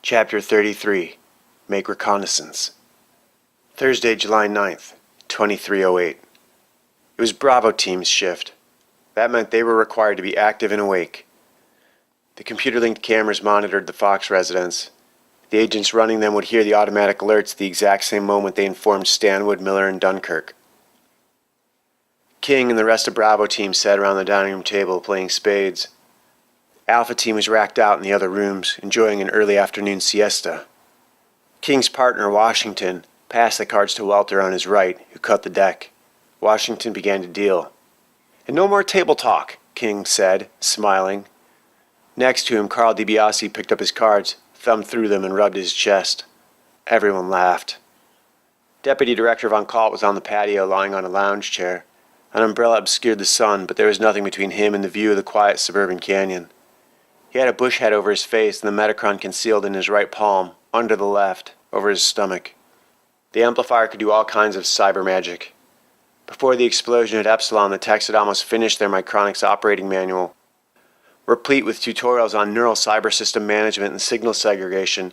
Chapter 33. Make Reconnaissance. Thursday, July 9th, 2308. It was Bravo Team's shift. That meant they were required to be active and awake. The computer-linked cameras monitored the Fox residence. The agents running them would hear the automatic alerts at the exact same moment they informed Stanwood, Miller, and Dunkirk. King and the rest of Bravo Team sat around the dining room table playing spades. Alpha Team was racked out in the other rooms, enjoying an early afternoon siesta. King's partner, Washington, passed the cards to Welter on his right, who cut the deck. Washington began to deal. "And no more table talk," King said, smiling. Next to him, Carl DiBiase picked up his cards, thumbed through them, and rubbed his chest. Everyone laughed. Deputy Director Von Kalt was on the patio, lying on a lounge chair. An umbrella obscured the sun, but there was nothing between him and the view of the quiet suburban canyon. He had a bush hat over his face and the Metacron concealed in his right palm, under the left, over his stomach. The amplifier could do all kinds of cyber magic. Before the explosion at Epsilon, the techs had almost finished their Micronics operating manual, replete with tutorials on neural cyber system management and signal segregation,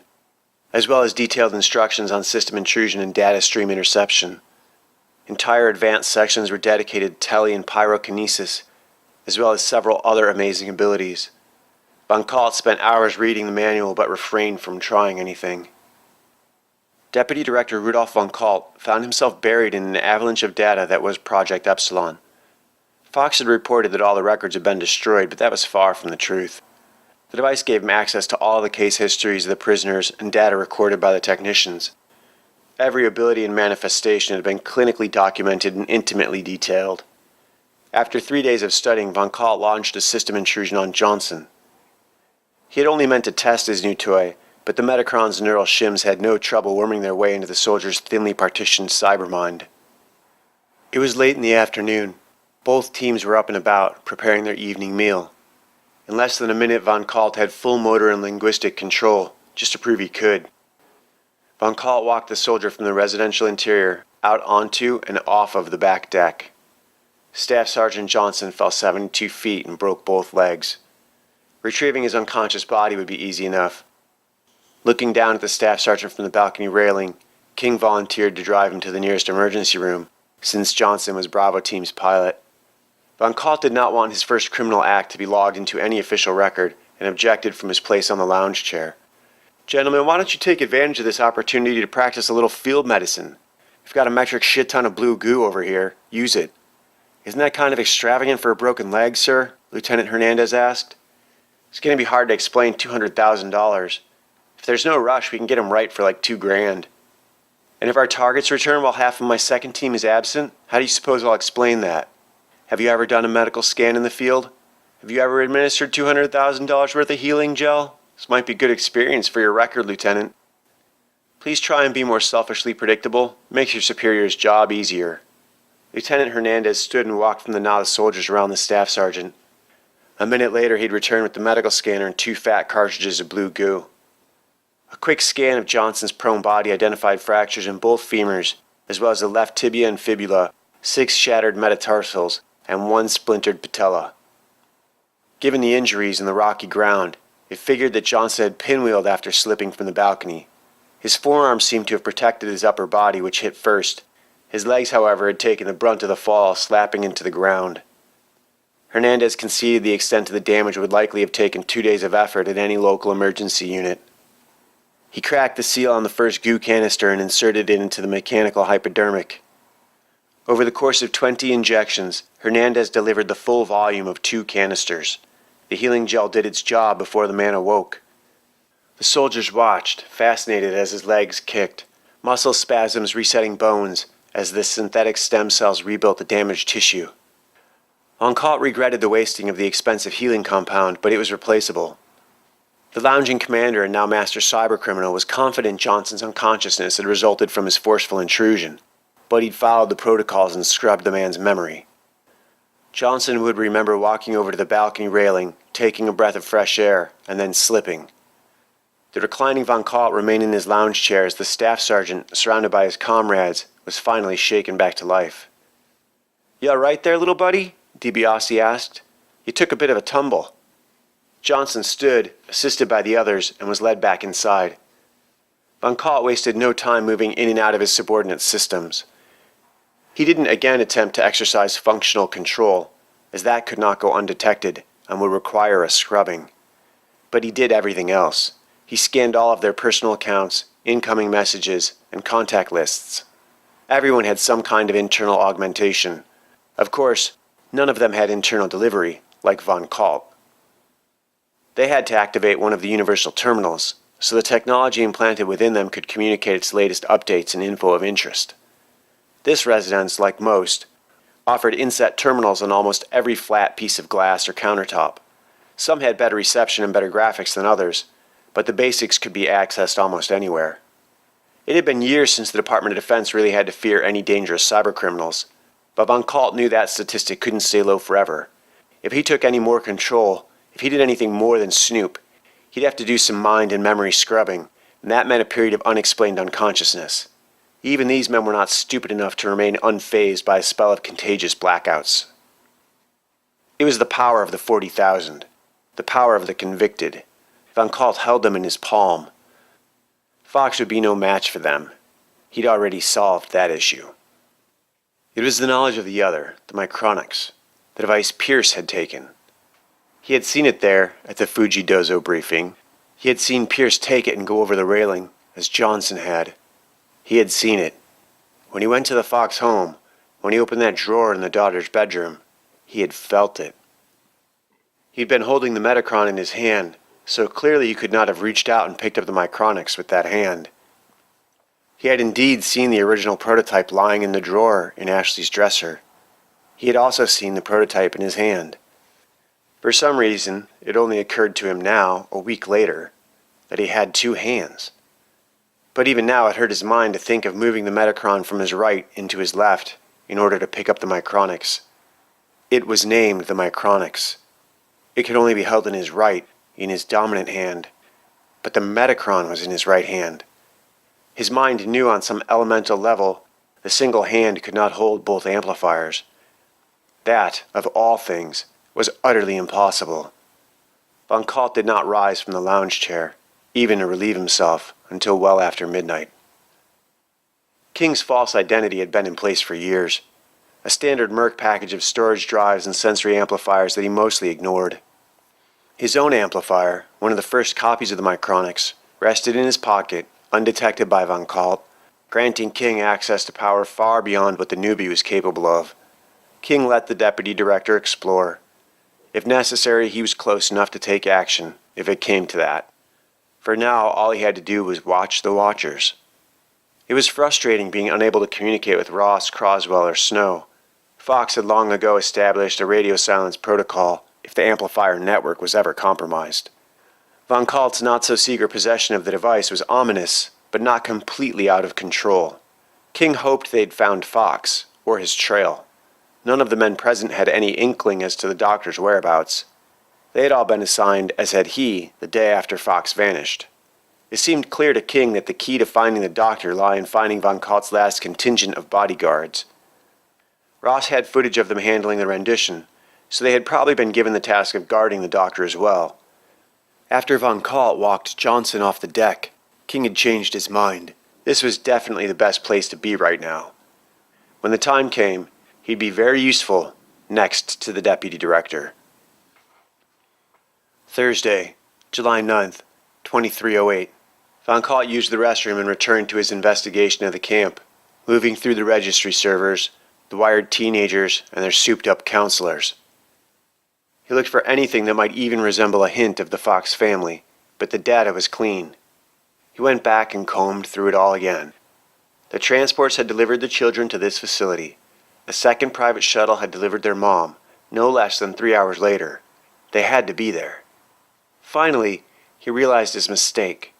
as well as detailed instructions on system intrusion and data stream interception. Entire advanced sections were dedicated to tele and pyrokinesis, as well as several other amazing abilities. Von Kalt spent hours reading the manual but refrained from trying anything. Deputy Director Rudolf von Kalt found himself buried in an avalanche of data that was Project Epsilon. Fox had reported that all the records had been destroyed, but that was far from the truth. The device gave him access to all the case histories of the prisoners and data recorded by the technicians. Every ability and manifestation had been clinically documented and intimately detailed. After 3 days of studying, von Kalt launched a system intrusion on Johnson. He had only meant to test his new toy, but the Metacron's neural shims had no trouble worming their way into the soldier's thinly partitioned cybermind. It was late in the afternoon. Both teams were up and about, preparing their evening meal. In less than a minute, von Kalt had full motor and linguistic control, just to prove he could. Von Kalt walked the soldier from the residential interior, out onto and off of the back deck. Staff Sergeant Johnson fell 72 feet and broke both legs. Retrieving his unconscious body would be easy enough. Looking down at the staff sergeant from the balcony railing, King volunteered to drive him to the nearest emergency room, since Johnson was Bravo Team's pilot. Von Kalt did not want his first criminal act to be logged into any official record and objected from his place on the lounge chair. "Gentlemen, why don't you take advantage of this opportunity to practice a little field medicine? We've got a metric shit ton of blue goo over here. Use it." "Isn't that kind of extravagant for a broken leg, sir?" Lieutenant Hernandez asked. "It's going to be hard to explain $200,000. If there's no rush, we can get him right for like $2,000. And if our targets return while half of my second team is absent, how do you suppose I'll explain that? Have you ever done a medical scan in the field? Have you ever administered $200,000 worth of healing gel? This might be good experience for your record, Lieutenant. Please try and be more selfishly predictable. It makes your superior's job easier." Lieutenant Hernandez stood and walked from the knot of soldiers around the staff sergeant. A minute later, he'd returned with the medical scanner and 2 fat cartridges of blue goo. A quick scan of Johnson's prone body identified fractures in both femurs, as well as the left tibia and fibula, 6 shattered metatarsals, and 1 splintered patella. Given the injuries and the rocky ground, it figured that Johnson had pinwheeled after slipping from the balcony. His forearms seemed to have protected his upper body, which hit first. His legs, however, had taken the brunt of the fall, slapping into the ground. Hernandez conceded the extent of the damage would likely have taken 2 days of effort at any local emergency unit. He cracked the seal on the first goo canister and inserted it into the mechanical hypodermic. Over the course of 20 injections, Hernandez delivered the full volume of 2 canisters. The healing gel did its job before the man awoke. The soldiers watched, fascinated as his legs kicked, muscle spasms resetting bones as the synthetic stem cells rebuilt the damaged tissue. Von Kalt regretted the wasting of the expensive healing compound, but it was replaceable. The lounging commander and now master cybercriminal was confident Johnson's unconsciousness had resulted from his forceful intrusion, but he'd followed the protocols and scrubbed the man's memory. Johnson would remember walking over to the balcony railing, taking a breath of fresh air, and then slipping. The reclining Von Kalt remained in his lounge chair as the staff sergeant, surrounded by his comrades, was finally shaken back to life. "You all right there, little buddy?" DiBiase asked. "You took a bit of a tumble." Johnson stood, assisted by the others, and was led back inside. Von Kalt wasted no time moving in and out of his subordinates' systems. He didn't again attempt to exercise functional control, as that could not go undetected and would require a scrubbing. But he did everything else. He scanned all of their personal accounts, incoming messages, and contact lists. Everyone had some kind of internal augmentation. Of course, none of them had internal delivery, like Von Kalt. They had to activate one of the universal terminals, so the technology implanted within them could communicate its latest updates and info of interest. This residence, like most, offered inset terminals on almost every flat piece of glass or countertop. Some had better reception and better graphics than others, but the basics could be accessed almost anywhere. It had been years since the Department of Defense really had to fear any dangerous cybercriminals, but Von Kalt knew that statistic couldn't stay low forever. If he took any more control, if he did anything more than snoop, he'd have to do some mind and memory scrubbing, and that meant a period of unexplained unconsciousness. Even these men were not stupid enough to remain unfazed by a spell of contagious blackouts. It was the power of the 40,000, the power of the convicted. Von Kalt held them in his palm. Fox would be no match for them. He'd already solved that issue. It was the knowledge of the other, the Micronics, the device Pierce had taken. He had seen it there at the Fuji Dozo briefing. He had seen Pierce take it and go over the railing, as Johnson had. He had seen it. When he went to the Fox home, when he opened that drawer in the daughter's bedroom, he had felt it. He'd been holding the Metacron in his hand, so clearly he could not have reached out and picked up the Micronics with that hand. He had indeed seen the original prototype lying in the drawer in Ashley's dresser. He had also seen the prototype in his hand. For some reason, it only occurred to him now, a week later, that he had two hands. But even now it hurt his mind to think of moving the Metacron from his right into his left in order to pick up the Micronics. It was named the Micronics. It could only be held in his right, in his dominant hand, but the Metacron was in his right hand. His mind knew on some elemental level the single hand could not hold both amplifiers. That, of all things, was utterly impossible. Von Kalt did not rise from the lounge chair, even to relieve himself, until well after midnight. King's false identity had been in place for years, a standard Merc package of storage drives and sensory amplifiers that he mostly ignored. His own amplifier, one of the first copies of the Micronics, rested in his pocket, undetected by Von Kalt, granting King access to power far beyond what the newbie was capable of. King let the deputy director explore. If necessary, he was close enough to take action, if it came to that. For now, all he had to do was watch the watchers. It was frustrating being unable to communicate with Ross, Croswell, or Snow. Fox had long ago established a radio silence protocol if the amplifier network was ever compromised. Von Kalt's not-so-secret possession of the device was ominous, but not completely out of control. King hoped they'd found Fox, or his trail. None of the men present had any inkling as to the doctor's whereabouts. They had all been assigned, as had he, the day after Fox vanished. It seemed clear to King that the key to finding the doctor lay in finding Von Kalt's last contingent of bodyguards. Ross had footage of them handling the rendition, so they had probably been given the task of guarding the doctor as well. After Von Kalt walked Johnson off the deck, King had changed his mind. This was definitely the best place to be right now. When the time came, he'd be very useful next to the deputy director. Thursday, July 9th, 2308. Von Kalt used the restroom and returned to his investigation of the camp, moving through the registry servers, the wired teenagers, and their souped-up counselors. He looked for anything that might even resemble a hint of the Fox family, but the data was clean. He went back and combed through it all again. The transports had delivered the children to this facility. A second private shuttle had delivered their mom, no less than 3 hours later. They had to be there. Finally, he realized his mistake.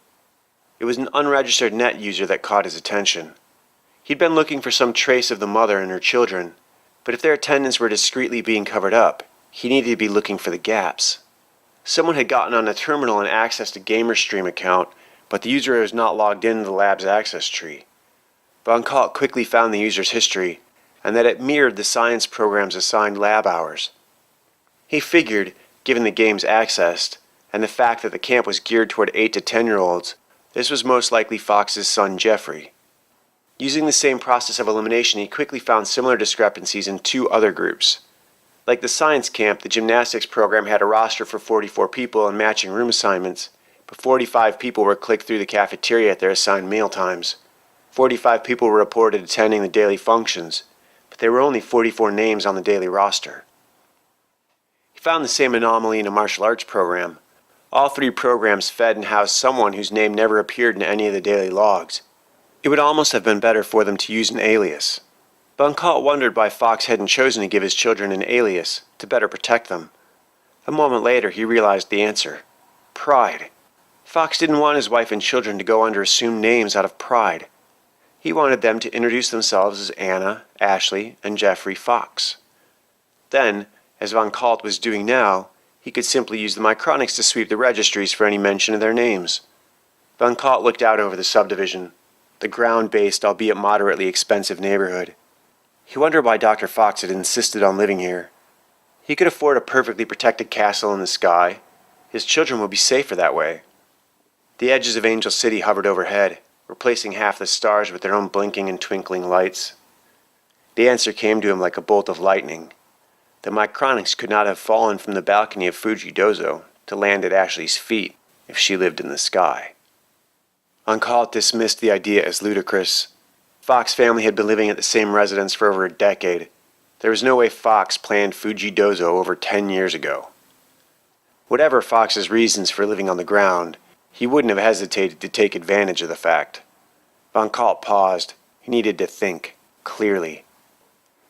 It was an unregistered net user that caught his attention. He'd been looking for some trace of the mother and her children, but if their attendants were discreetly being covered up, he needed to be looking for the gaps. Someone had gotten on the terminal and accessed a GamerStream account, but the user was not logged into the lab's access tree. Von Kalt quickly found the user's history, and that it mirrored the science program's assigned lab hours. He figured, given the game's accessed, and the fact that the camp was geared toward 8 to 10-year-olds, this was most likely Fox's son Jeffrey. Using the same process of elimination, he quickly found similar discrepancies in 2 other groups. Like the science camp, the gymnastics program had a roster for 44 people and matching room assignments, but 45 people were clicked through the cafeteria at their assigned meal times. 45 people were reported attending the daily functions, but there were only 44 names on the daily roster. He found the same anomaly in a martial arts program. All 3 programs fed and housed someone whose name never appeared in any of the daily logs. It would almost have been better for them to use an alias. Von Kalt wondered why Fox hadn't chosen to give his children an alias to better protect them. A moment later, he realized the answer. Pride. Fox didn't want his wife and children to go under assumed names out of pride. He wanted them to introduce themselves as Anna, Ashley, and Jeffrey Fox. Then, as Von Kalt was doing now, he could simply use the Micronics to sweep the registries for any mention of their names. Von Kalt looked out over the subdivision, the ground-based, albeit moderately expensive neighborhood. He wondered why Dr. Fox had insisted on living here. He could afford a perfectly protected castle in the sky. His children would be safer that way. The edges of Angel City hovered overhead, replacing half the stars with their own blinking and twinkling lights. The answer came to him like a bolt of lightning. The Micronics could not have fallen from the balcony of Fuji Dozo to land at Ashley's feet if she lived in the sky. Von Kalt dismissed the idea as ludicrous. Fox family had been living at the same residence for over a decade. There was no way Fox planned Fuji Dozo over 10 years ago. Whatever Fox's reasons for living on the ground, he wouldn't have hesitated to take advantage of the fact. Von Kalt paused. He needed to think clearly.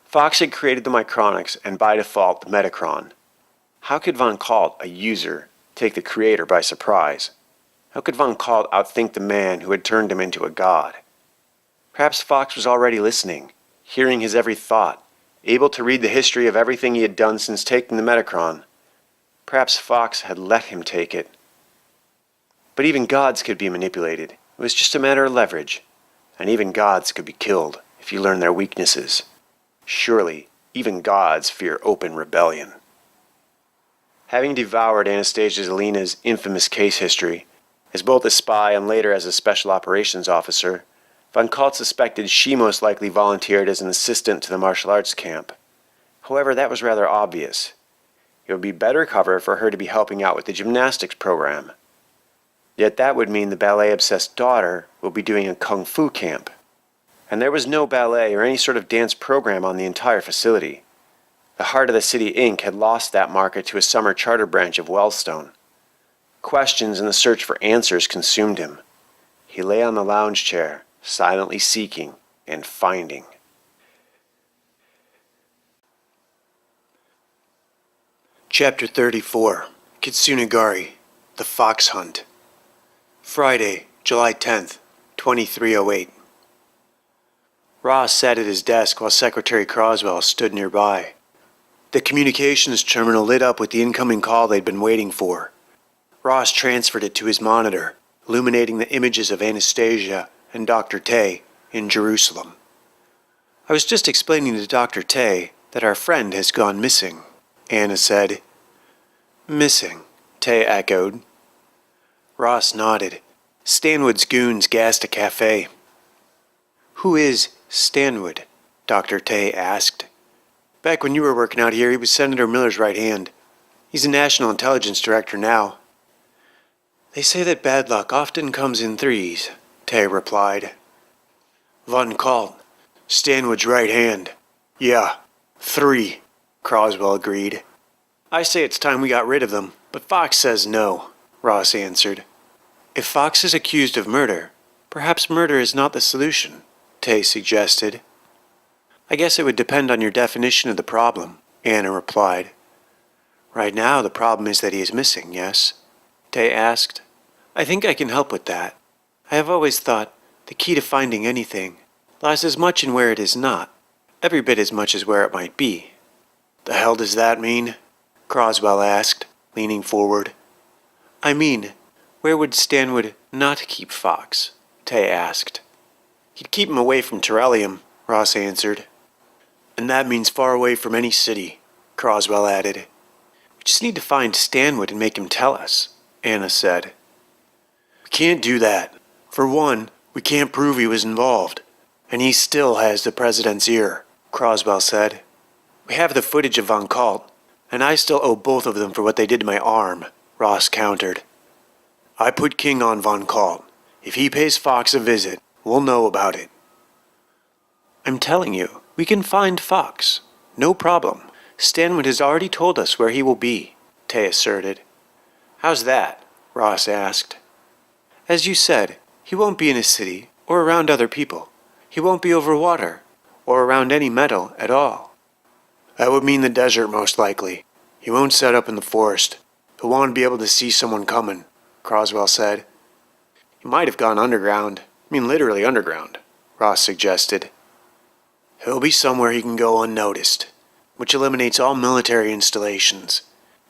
Fox had created the Micronics and by default the Metacron. How could Von Kalt, a user, take the creator by surprise? How could Von Kalt outthink the man who had turned him into a god? Perhaps Fox was already listening, hearing his every thought, able to read the history of everything he had done since taking the Metacron. Perhaps Fox had let him take it. But even gods could be manipulated. It was just a matter of leverage. And even gods could be killed if you learn their weaknesses. Surely, even gods fear open rebellion. Having devoured Anastasia Zelina's infamous case history, as both a spy and later as a special operations officer, Von Kalt suspected she most likely volunteered as an assistant to the martial arts camp. However, that was rather obvious. It would be better cover for her to be helping out with the gymnastics program. Yet that would mean the ballet-obsessed daughter will be doing a kung fu camp. And there was no ballet or any sort of dance program on the entire facility. The Heart of the City Inc. had lost that market to a summer charter branch of Wellstone. Questions and the search for answers consumed him. He lay on the lounge chair, silently seeking and finding. Chapter 34. Kitsunegari, The Fox Hunt. Friday, July 10th, 2308. Ross sat at his desk while Secretary Croswell stood nearby. The communications terminal lit up with the incoming call they'd been waiting for. Ross transferred it to his monitor, illuminating the images of Anastasia and Dr. Tay in Jerusalem. I was just explaining to Dr. Tay that our friend has gone missing, Anna said. Missing, Tay echoed. Ross nodded. Stanwood's goons gassed a cafe. Who is Stanwood? Dr. Tay asked. Back when you were working out here, he was Senator Miller's right hand. He's a national intelligence director now. They say that bad luck often comes in threes, Tay replied. Von Kalt, Stanwood's right hand. Yeah, 3, Croswell agreed. I say it's time we got rid of them, but Fox says no, Ross answered. If Fox is accused of murder, perhaps murder is not the solution, Tay suggested. I guess it would depend on your definition of the problem, Anna replied. Right now the problem is that he is missing, yes? Tay asked. I think I can help with that. I have always thought the key to finding anything lies as much in where it is not, every bit as much as where it might be. The hell does that mean? Croswell asked, leaning forward. I mean, where would Stanwood not keep Fox? Tay asked. He'd keep him away from Terrellium, Ross answered. And that means far away from any city, Croswell added. We just need to find Stanwood and make him tell us. Anna said. We can't do that. For one, we can't prove he was involved. And he still has the president's ear, Croswell said. We have the footage of Von Kalt, and I still owe both of them for what they did to my arm, Ross countered. I put King on Von Kalt. If he pays Fox a visit, we'll know about it. I'm telling you, we can find Fox. No problem. Stanwood has already told us where he will be, Tay asserted. How's that? Ross asked. As you said, he won't be in a city or around other people. He won't be over water or around any metal at all. That would mean the desert most likely. He won't set up in the forest. He'll want to be able to see someone coming, Croswell said. He might have gone underground. Literally underground, Ross suggested. He'll be somewhere he can go unnoticed, which eliminates all military installations.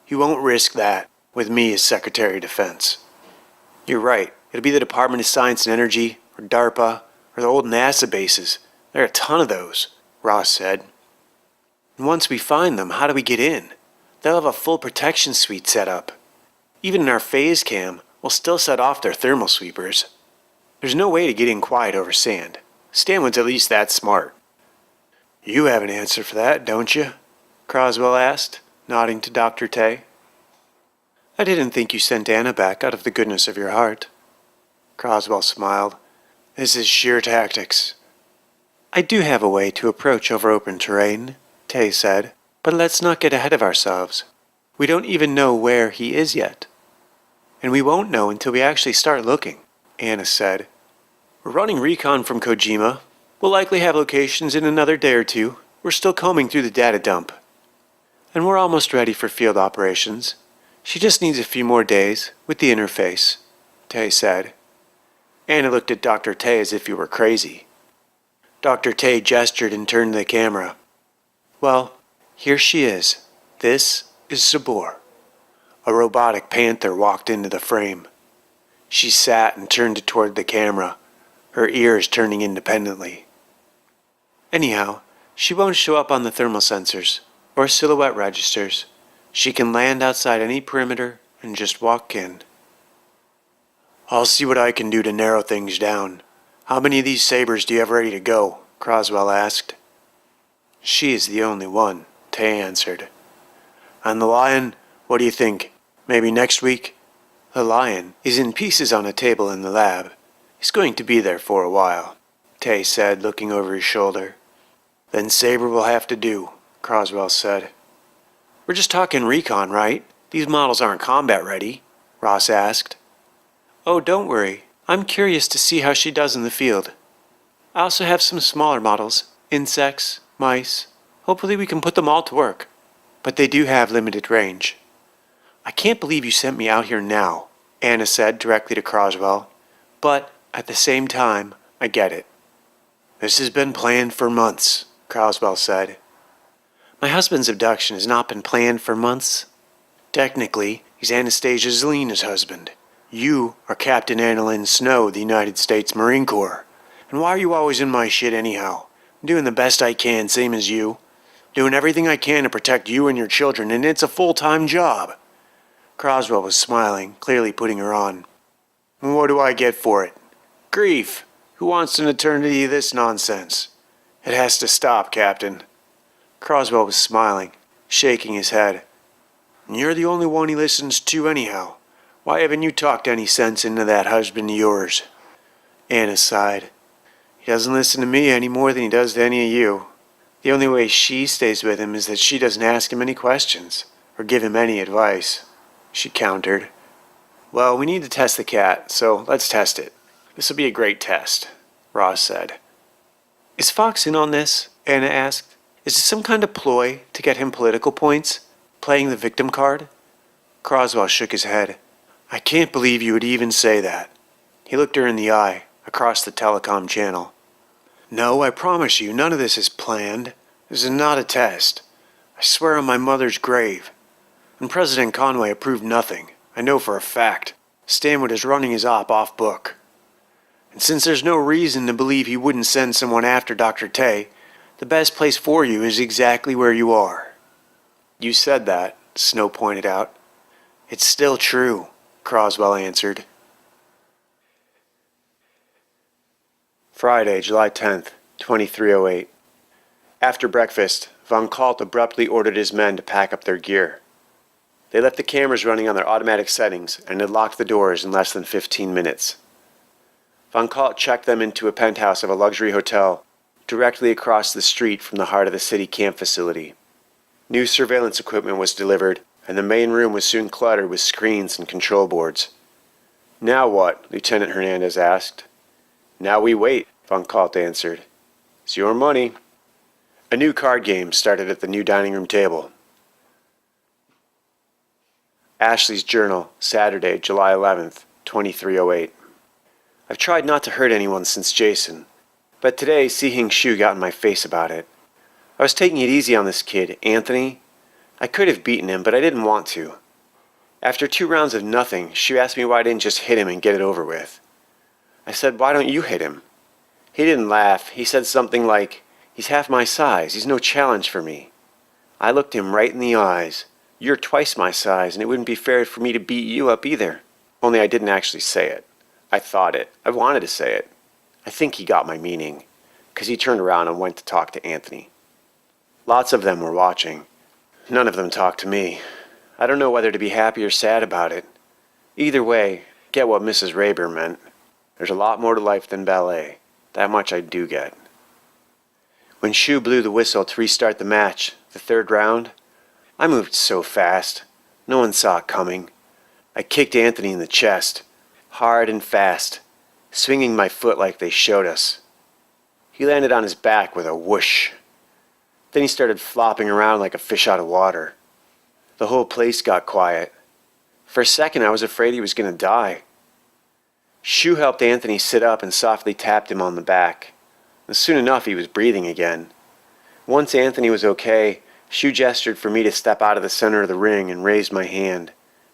He won't risk that with me as Secretary of Defense. You're right. It'll be the Department of Science and Energy, or DARPA, or the old NASA bases. There are a ton of those, Ross said. And once we find them, how do we get in? They'll have a full protection suite set up. Even in our phase cam, we'll still set off their thermal sweepers. There's no way to get in quiet over sand. Stanwood's at least that smart. You have an answer for that, don't you? Croswell asked, nodding to Dr. Tay. I didn't think you sent Anna back out of the goodness of your heart. Croswell smiled. This is sheer tactics. I do have a way to approach over open terrain, Tay said, but let's not get ahead of ourselves. We don't even know where he is yet. And we won't know until we actually start looking, Anna said. We're running recon from Kojima. We'll likely have locations in another day or two. We're still combing through the data dump. And we're almost ready for field operations. She just needs a few more days with the interface, Tay said. Anna looked at Dr. Tay as if he were crazy. Dr. Tay gestured and turned to the camera. Well, here she is. This is Sabor. A robotic panther walked into the frame. She sat and turned toward the camera, her ears turning independently. Anyhow, she won't show up on the thermal sensors or silhouette registers. She can land outside any perimeter and just walk in. I'll see what I can do to narrow things down. How many of these sabers do you have ready to go? Croswell asked. She is the only one, Tay answered. And the lion, what do you think? Maybe next week? The lion is in pieces on a table in the lab. He's going to be there for a while, Tay said, looking over his shoulder. Then Saber will have to do, Croswell said. We're just talking recon, right? These models aren't combat ready, Ross asked. Oh, don't worry. I'm curious to see how she does in the field. I also have some smaller models, insects, mice. Hopefully we can put them all to work. But they do have limited range. I can't believe you sent me out here now, Anna said directly to Croswell. But at the same time, I get it. This has been planned for months, Croswell said. My husband's abduction has not been planned for months. Technically, he's Anastasia Zelina's husband. You are Captain Annalyn Snow of the United States Marine Corps. And why are you always in my shit anyhow? I'm doing the best I can, same as you. Doing everything I can to protect you and your children, and it's a full-time job. Croswell was smiling, clearly putting her on. And what do I get for it? Grief. Who wants an eternity of this nonsense? It has to stop, Captain. Croswell was smiling, shaking his head. And you're the only one he listens to anyhow. Why haven't you talked any sense into that husband of yours? Anna sighed. He doesn't listen to me any more than he does to any of you. The only way she stays with him is that she doesn't ask him any questions, or give him any advice, she countered. Well, we need to test the cat, so let's test it. This will be a great test, Ross said. Is Fox in on this? Anna asked. Is this some kind of ploy to get him political points? Playing the victim card? Croswell shook his head. I can't believe you would even say that. He looked her in the eye, across the telecom channel. No, I promise you, none of this is planned. This is not a test. I swear on my mother's grave. And President Conway approved nothing. I know for a fact. Stanwood is running his op off book. And since there's no reason to believe he wouldn't send someone after Dr. Tay, the best place for you is exactly where you are. You said that, Snow pointed out. It's still true. Croswell answered. Friday, July 10th, 2308. After breakfast, Von Kalt abruptly ordered his men to pack up their gear. They left the cameras running on their automatic settings and had locked the doors in less than 15 minutes. Von Kalt checked them into a penthouse of a luxury hotel directly across the street from the heart of the city camp facility. New surveillance equipment was delivered, and the main room was soon cluttered with screens and control boards. "Now what?" Lieutenant Hernandez asked. "Now we wait," Von Kalt answered. "It's your money." A new card game started at the new dining room table. Ashley's Journal, Saturday, July 11th, 2308. I've tried not to hurt anyone since Jason, but today Sihing Shu got in my face about it. I was taking it easy on this kid, Anthony. I could have beaten him, but I didn't want to. After 2 rounds of nothing, Shu asked me why I didn't just hit him and get it over with. I said, "Why don't you hit him?" He didn't laugh. He said something like, "He's half my size. He's no challenge for me." I looked him right in the eyes. "You're twice my size, and it wouldn't be fair for me to beat you up either." Only I didn't actually say it. I thought it. I wanted to say it. I think he got my meaning, because he turned around and went to talk to Anthony. Lots of them were watching. None of them talked to me. I don't know whether to be happy or sad about it. Either way, get what Mrs. Rayburn meant. There's a lot more to life than ballet. That much I do get. When Shu blew the whistle to restart the match, the 3rd round, I moved so fast. No one saw it coming. I kicked Anthony in the chest, hard and fast, swinging my foot like they showed us. He landed on his back with a whoosh. Then he started flopping around like a fish out of water. The whole place got quiet. For a second I was afraid he was going to die. Shu helped Anthony sit up and softly tapped him on the back. And soon enough he was breathing again. Once Anthony was okay, Shu gestured for me to step out of the center of the ring and raised my hand,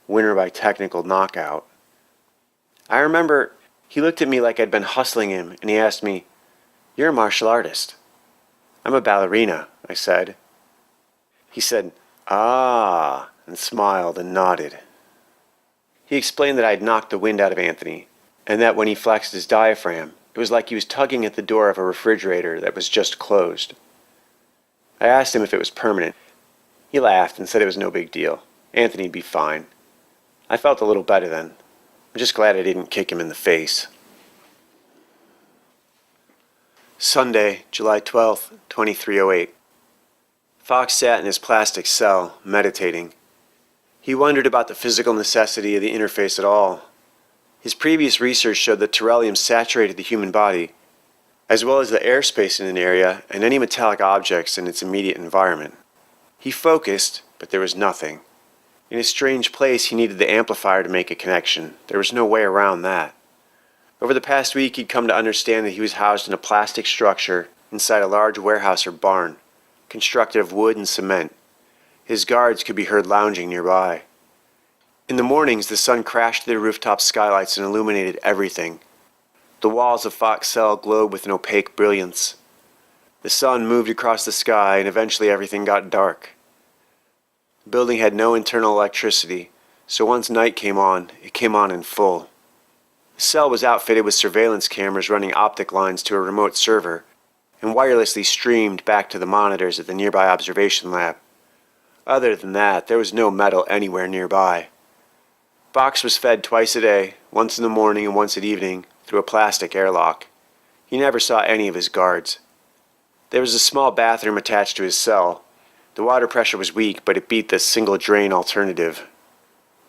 winner by technical knockout. I remember he looked at me like I'd been hustling him, and he asked me, "You're a martial artist." "I'm a ballerina," I said. He said, "Ah," and smiled and nodded. He explained that I'd knocked the wind out of Anthony, and that when he flexed his diaphragm, it was like he was tugging at the door of a refrigerator that was just closed. I asked him if it was permanent. He laughed and said it was no big deal. Anthony'd be fine. I felt a little better then. I'm just glad I didn't kick him in the face. Sunday, July 12th, 2308. Fox sat in his plastic cell, meditating. He wondered about the physical necessity of the interface at all. His previous research showed that beryllium saturated the human body, as well as the airspace in an area and any metallic objects in its immediate environment. He focused, but there was nothing. In a strange place, he needed the amplifier to make a connection. There was no way around that. Over the past week, he'd come to understand that he was housed in a plastic structure inside a large warehouse or barn, constructed of wood and cement. His guards could be heard lounging nearby. In the mornings, the sun crashed through the rooftop skylights and illuminated everything. The walls of Fox Cell glowed with an opaque brilliance. The sun moved across the sky, and eventually everything got dark. The building had no internal electricity, so once night came on, it came on in full. The cell was outfitted with surveillance cameras running optic lines to a remote server, and wirelessly streamed back to the monitors at the nearby observation lab. Other than that, there was no metal anywhere nearby. Fox was fed twice a day, once in the morning and once at evening, through a plastic airlock. He never saw any of his guards. There was a small bathroom attached to his cell. The water pressure was weak, but it beat the single drain alternative.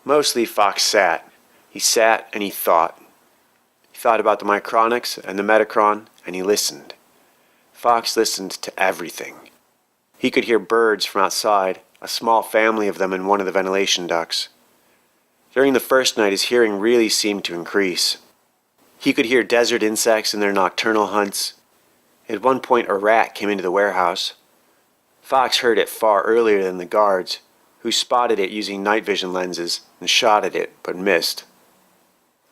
Mostly Fox sat. He sat and he thought. He thought about the micronics and the metachron, and he listened. Fox listened to everything. He could hear birds from outside, a small family of them in one of the ventilation ducts. During the first night, his hearing really seemed to increase. He could hear desert insects in their nocturnal hunts. At one point, a rat came into the warehouse. Fox heard it far earlier than the guards, who spotted it using night vision lenses and shot at it, but missed.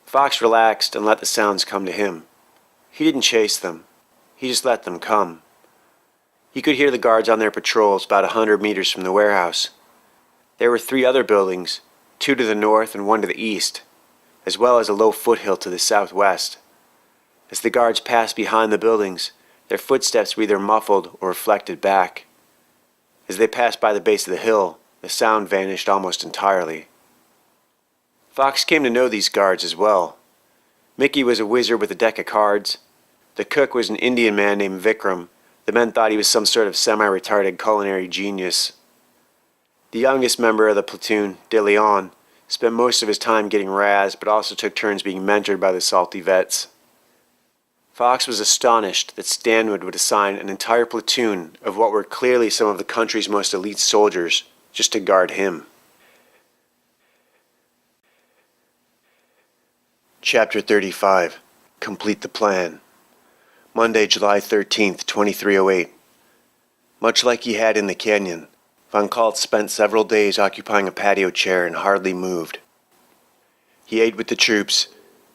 Fox relaxed and let the sounds come to him. He didn't chase them. He just let them come. He could hear the guards on their patrols about 100 meters from the warehouse. There were 3 other buildings, 2 to the north and 1 to the east. as well as a low foothill to the southwest. As the guards passed behind the buildings, their footsteps were either muffled or reflected back. As they passed by the base of the hill, the sound vanished almost entirely. Fox came to know these guards as well. Mickey was a wizard with a deck of cards. The cook was an Indian man named Vikram. The men thought he was some sort of semi-retarded culinary genius. The youngest member of the platoon, De Leon, spent most of his time getting razzed, but also took turns being mentored by the salty vets. Fox was astonished that Stanwood would assign an entire platoon of what were clearly some of the country's most elite soldiers just to guard him. Chapter 35. Complete the Plan. Monday, July 13th, 2308. Much like he had in the canyon, Von Kalt spent several days occupying a patio chair and hardly moved. He ate with the troops,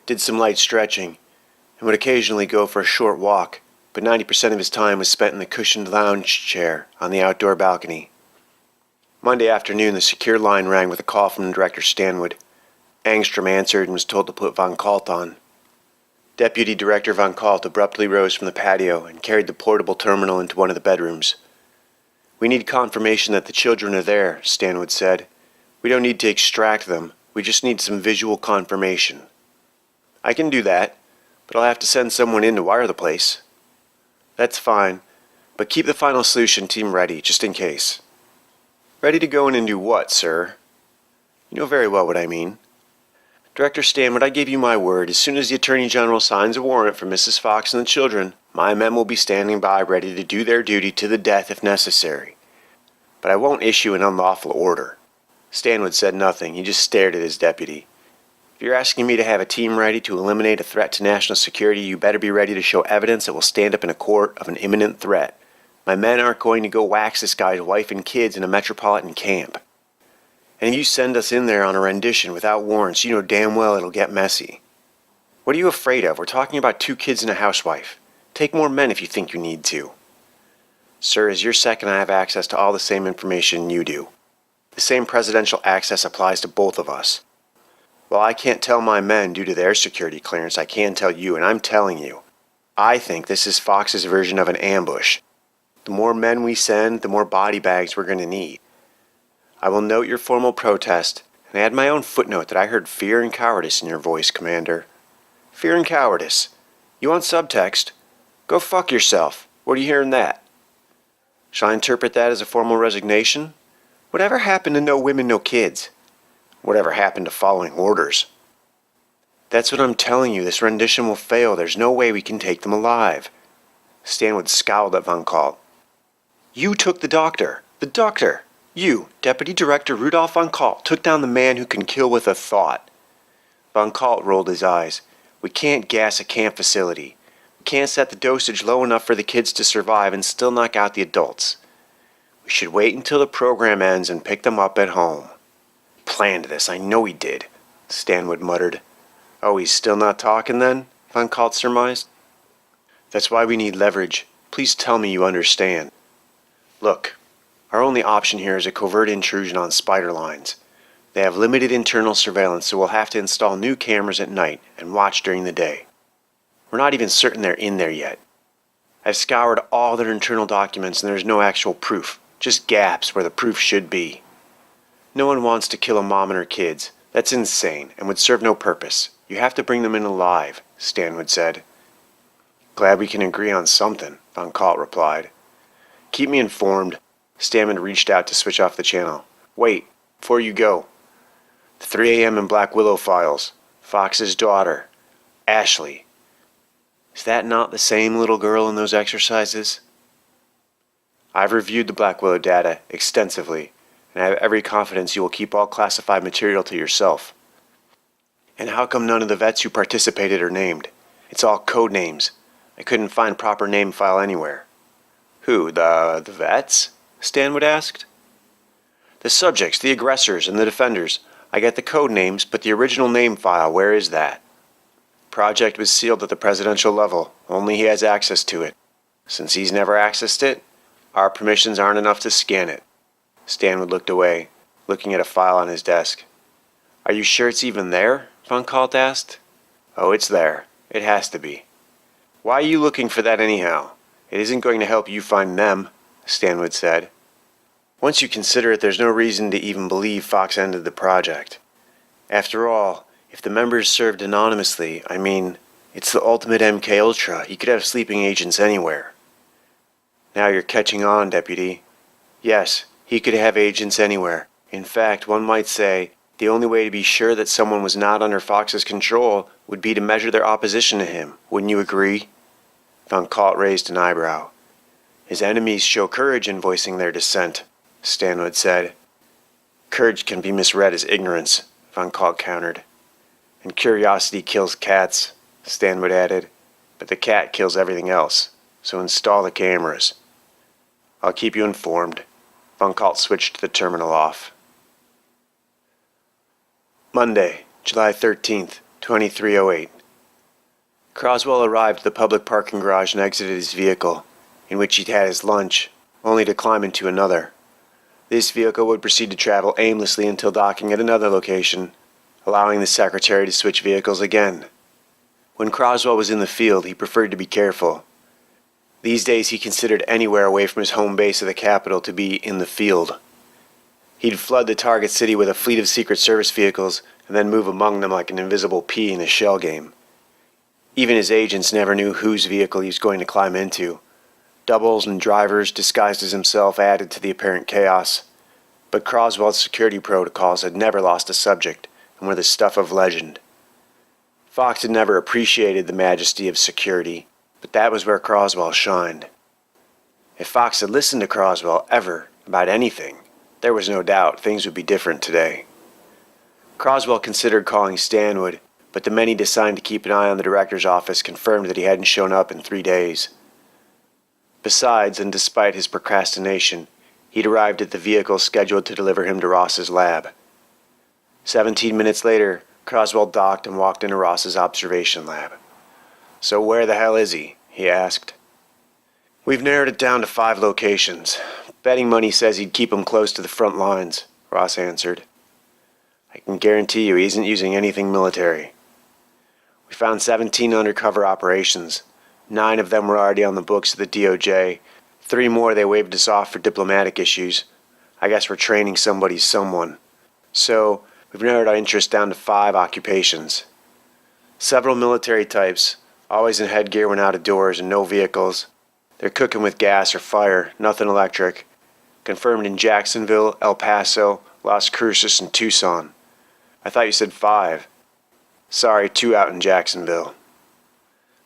did some light stretching, and would occasionally go for a short walk, but 90% of his time was spent in the cushioned lounge chair on the outdoor balcony. Monday afternoon, the secure line rang with a call from Director Stanwood. Angstrom answered and was told to put Von Kalt on. Deputy Director Von Kalt abruptly rose from the patio and carried the portable terminal into one of the bedrooms. "We need confirmation that the children are there," Stanwood said. "We don't need to extract them. We just need some visual confirmation." "I can do that, but I'll have to send someone in to wire the place." "That's fine, but keep the final solution team ready, just in case." "Ready to go in and do what, sir?" "You know very well what I mean." "Director Stanwood, I give you my word, as soon as the Attorney General signs a warrant for Mrs. Fox and the children, my men will be standing by ready to do their duty to the death if necessary. But I won't issue an unlawful order." Stanwood said nothing. He just stared at his deputy. "If you're asking me to have a team ready to eliminate a threat to national security, you better be ready to show evidence that will stand up in a court of an imminent threat. My men aren't going to go wax this guy's wife and kids in a metropolitan camp. And if you send us in there on a rendition without warrants, you know damn well it'll get messy. What are you afraid of? We're talking about 2 kids and a housewife. Take more men if you think you need to." "Sir, as your second, I have access to all the same information you do. The same presidential access applies to both of us. While I can't tell my men due to their security clearance, I can tell you, and I'm telling you. I think this is Fox's version of an ambush. The more men we send, the more body bags we're going to need. I will note your formal protest, and add my own footnote that I heard fear and cowardice in your voice, Commander." "Fear and cowardice? You want subtext? Go fuck yourself. What are you hearing that?" "Shall I interpret that as a formal resignation? Whatever happened to no women, no kids? Whatever happened to following orders?" "That's what I'm telling you. This rendition will fail. There's no way we can take them alive." Stanwood scowled at Von Kalt. "You took the doctor. The doctor! You, Deputy Director Rudolf Von Kalt, took down the man who can kill with a thought." Von Kalt rolled his eyes. "We can't gas a camp facility. We can't set the dosage low enough for the kids to survive and still knock out the adults. We should wait until the program ends and pick them up at home." "Planned this, I know he did," Stanwood muttered. "Oh, he's still not talking then?" Von Kalt surmised. "That's why we need leverage. Please tell me you understand. Look, our only option here is a covert intrusion on spider lines. They have limited internal surveillance, so we'll have to install new cameras at night and watch during the day. We're not even certain they're in there yet. I've scoured all their internal documents and there's no actual proof, just gaps where the proof should be. No one wants to kill a mom and her kids. That's insane and would serve no purpose. You have to bring them in alive," Stanwood said. "Glad we can agree on something," Von Kalt replied. "Keep me informed." Stanwood reached out to switch off the channel. "Wait, before you go. The 3 a.m. in Black Willow files. Fox's daughter, Ashley. Is that not the same little girl in those exercises?" "I've reviewed the Black Willow data extensively, and I have every confidence you will keep all classified material to yourself." "And how come none of the vets who participated are named? It's all code names. I couldn't find proper name file anywhere." "Who, the vets?" Stanwood asked. "The subjects, the aggressors, and the defenders. I get the code names, but the original name file, where is that?" "Project was sealed at the presidential level. Only he has access to it. Since he's never accessed it, our permissions aren't enough to scan it." Stanwood looked away, looking at a file on his desk. "Are you sure it's even there?" Von Kalt asked. Oh, it's there. It has to be. Why are you looking for that anyhow? It isn't going to help you find them, Stanwood said. Once you consider it, there's no reason to even believe Fox ended the project. After all, if the members served anonymously, it's the ultimate MK Ultra. He could have sleeping agents anywhere. Now you're catching on, Deputy. Yes, he could have agents anywhere. In fact, one might say the only way to be sure that someone was not under Fox's control would be to measure their opposition to him. Wouldn't you agree? Von Kalt raised an eyebrow. His enemies show courage in voicing their dissent, Stanwood said. Courage can be misread as ignorance, Von Kalt countered. And curiosity kills cats, Stanwood added. But the cat kills everything else, so install the cameras. I'll keep you informed. Von Kalt switched the terminal off. Monday, July 13th, 2308. Croswell arrived at the public parking garage and exited his vehicle, in which he'd had his lunch, only to climb into another. This vehicle would proceed to travel aimlessly until docking at another location, allowing the secretary to switch vehicles again. When Croswell was in the field, he preferred to be careful. These days he considered anywhere away from his home base of the capital to be in the field. He'd flood the target city with a fleet of Secret Service vehicles and then move among them like an invisible pea in a shell game. Even his agents never knew whose vehicle he was going to climb into. Doubles and drivers disguised as himself added to the apparent chaos. But Croswell's security protocols had never lost a subject and were the stuff of legend. Fox had never appreciated the majesty of security, but that was where Croswell shined. If Fox had listened to Croswell ever about anything, there was no doubt things would be different today. Croswell considered calling Stanwood, but the men he'd assigned to keep an eye on the director's office confirmed that he hadn't shown up in 3 days. Besides, and despite his procrastination, he'd arrived at the vehicle scheduled to deliver him to Ross's lab. 17 minutes later, Croswell docked and walked into Ross's observation lab. So where the hell is he? He asked. We've narrowed it down to 5 locations. Betting money says he'd keep him close to the front lines, Ross answered. I can guarantee you he isn't using anything military. We found 17 undercover operations. 9 of them were already on the books of the DOJ. 3 more they waved us off for diplomatic issues. I guess we're training somebody's someone. So, we've narrowed our interest down to 5 occupations. Several military types, always in headgear when out of doors and no vehicles. They're cooking with gas or fire, nothing electric. Confirmed in Jacksonville, El Paso, Las Cruces, and Tucson. I thought you said 5. Sorry, 2 out in Jacksonville.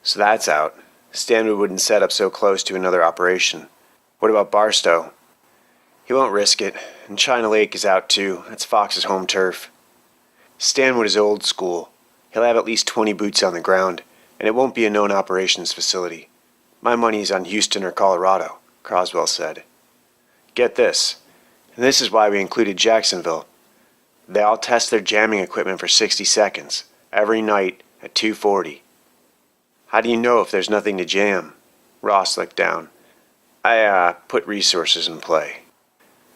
So that's out. Stanwood wouldn't set up so close to another operation. What about Barstow? He won't risk it, and China Lake is out too. That's Fox's home turf. Stanwood is old school. He'll have at least 20 boots on the ground, and it won't be a known operations facility. My money is on Houston or Colorado, Croswell said. Get this, and this is why we included Jacksonville. They all test their jamming equipment for 60 seconds, every night at 2:40. How do you know if there's nothing to jam? Ross looked down. I put resources in play.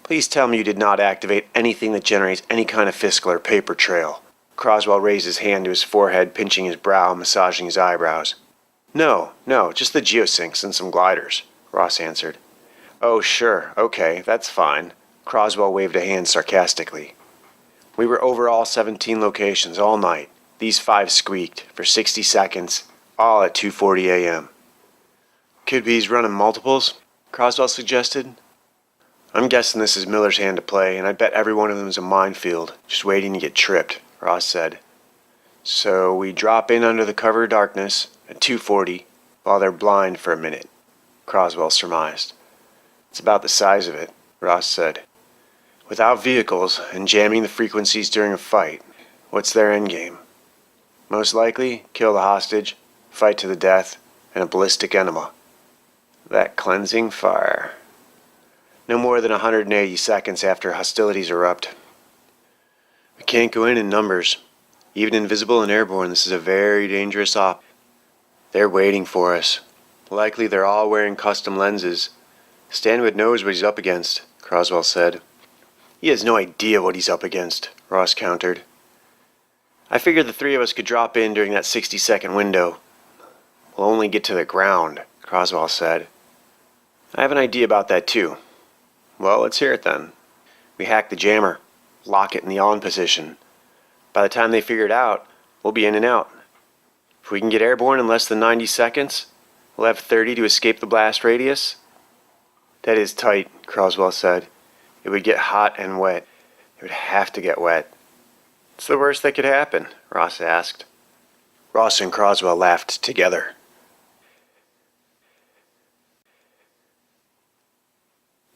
Please tell me you did not activate anything that generates any kind of fiscal or paper trail. Croswell raised his hand to his forehead, pinching his brow, massaging his eyebrows. No, just the geosyncs and some gliders, Ross answered. Oh, sure, okay, that's fine. Croswell waved a hand sarcastically. We were over all 17 locations all night. These 5 squeaked for 60 seconds, all at 2:40 a.m. Could be he's running multiples, Croswell suggested. I'm guessing this is Miller's hand to play, and I bet every one of them is a minefield, just waiting to get tripped, Ross said. So we drop in under the cover of darkness at 2:40 while they're blind for a minute, Croswell surmised. It's about the size of it, Ross said. Without vehicles and jamming the frequencies during a fight, what's their endgame? Most likely, kill the hostage, fight to the death, and a ballistic enema. That cleansing fire. No more than 180 seconds after hostilities erupt. We can't go in numbers. Even invisible and airborne, this is a very dangerous op. They're waiting for us. Likely they're all wearing custom lenses. Stanwood knows what he's up against, Croswell said. He has no idea what he's up against, Ross countered. I figured the three of us could drop in during that 60-second window. We'll only get to the ground, Croswell said. I have an idea about that too. Well, let's hear it then. We hack the jammer, lock it in the on position. By the time they figure it out, we'll be in and out. If we can get airborne in less than 90 seconds, we'll have 30 to escape the blast radius. That is tight, Croswell said. It would get hot and wet. It would have to get wet. What's the worst that could happen? Ross asked. Ross and Croswell laughed together.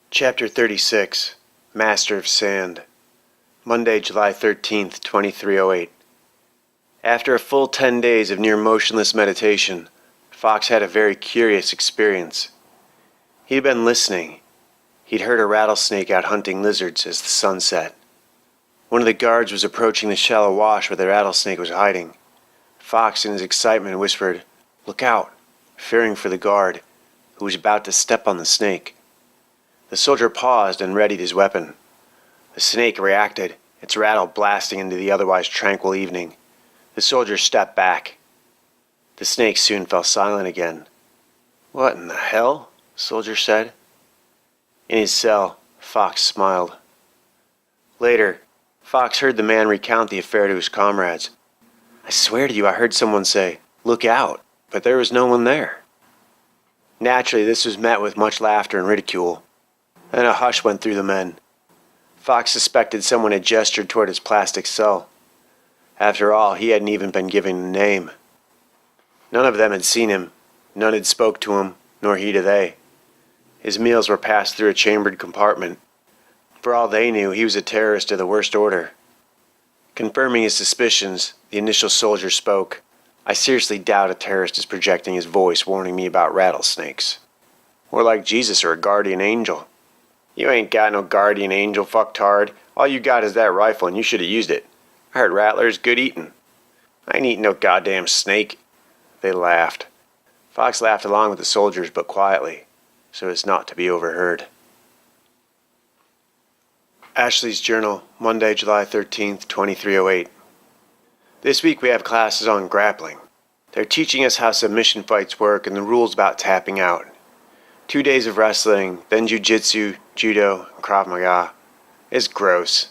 Chapter 36, Master of Sand. Monday, July 13th, 2308. After a full 10 days of near motionless meditation, Fox had a very curious experience. He'd been listening. He'd heard a rattlesnake out hunting lizards as the sun set. One of the guards was approaching the shallow wash where the rattlesnake was hiding. Fox, in his excitement, whispered, "Look out," fearing for the guard, who was about to step on the snake. The soldier paused and readied his weapon. The snake reacted, its rattle blasting into the otherwise tranquil evening. The soldier stepped back. The snake soon fell silent again. "What in the hell?" the soldier said. In his cell, Fox smiled. Later, Fox heard the man recount the affair to his comrades. "I swear to you I heard someone say, 'Look out,' but there was no one there." Naturally, this was met with much laughter and ridicule. Then a hush went through the men. Fox suspected someone had gestured toward his plastic cell. After all, he hadn't even been given a name. None of them had seen him, none had spoke to him, nor he to they. His meals were passed through a chambered compartment. For all they knew, he was a terrorist of the worst order. Confirming his suspicions, the initial soldier spoke. "I seriously doubt a terrorist is projecting his voice warning me about rattlesnakes. More like Jesus or a guardian angel." "You ain't got no guardian angel, fucktard. All you got is that rifle and you should have used it. I heard rattlers good eatin'." "I ain't eatin' no goddamn snake." They laughed. Fox laughed along with the soldiers, but quietly, so as not to be overheard. Ashley's Journal, Monday, July 13th, 2308. This week we have classes on grappling. They're teaching us how submission fights work and the rules about tapping out. 2 days of wrestling, then jiu-jitsu, judo, and Krav Maga. It's gross.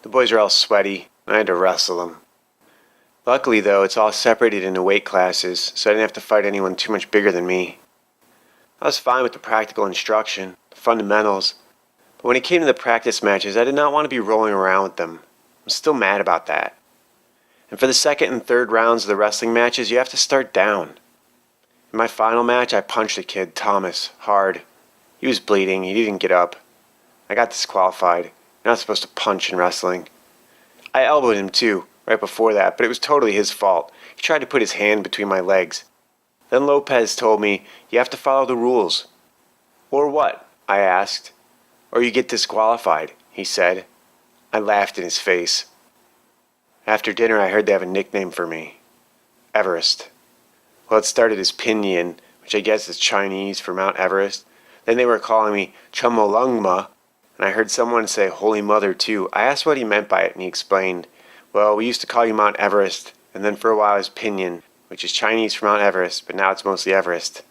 The boys are all sweaty, and I had to wrestle them. Luckily, though, it's all separated into weight classes, so I didn't have to fight anyone too much bigger than me. I was fine with the practical instruction, the fundamentals, but when it came to the practice matches, I did not want to be rolling around with them. I'm still mad about that. And for the second and third rounds of the wrestling matches, you have to start down. In my final match, I punched a kid, Thomas, hard. He was bleeding, he didn't get up. I got disqualified. You're not supposed to punch in wrestling. I elbowed him too, right before that, but it was totally his fault. He tried to put his hand between my legs. Then Lopez told me, "You have to follow the rules." "Or what?" I asked. "Or you get disqualified," he said. I laughed in his face. After dinner, I heard they have a nickname for me. Everest. Well, it started as Pinyin, which I guess is Chinese for Mount Everest. Then they were calling me Chumolungma, and I heard someone say Holy Mother too. I asked what he meant by it, and he explained, "Well, we used to call you Mount Everest, and then for a while it was Pinyin, which is Chinese for Mount Everest, but now it's mostly Everest."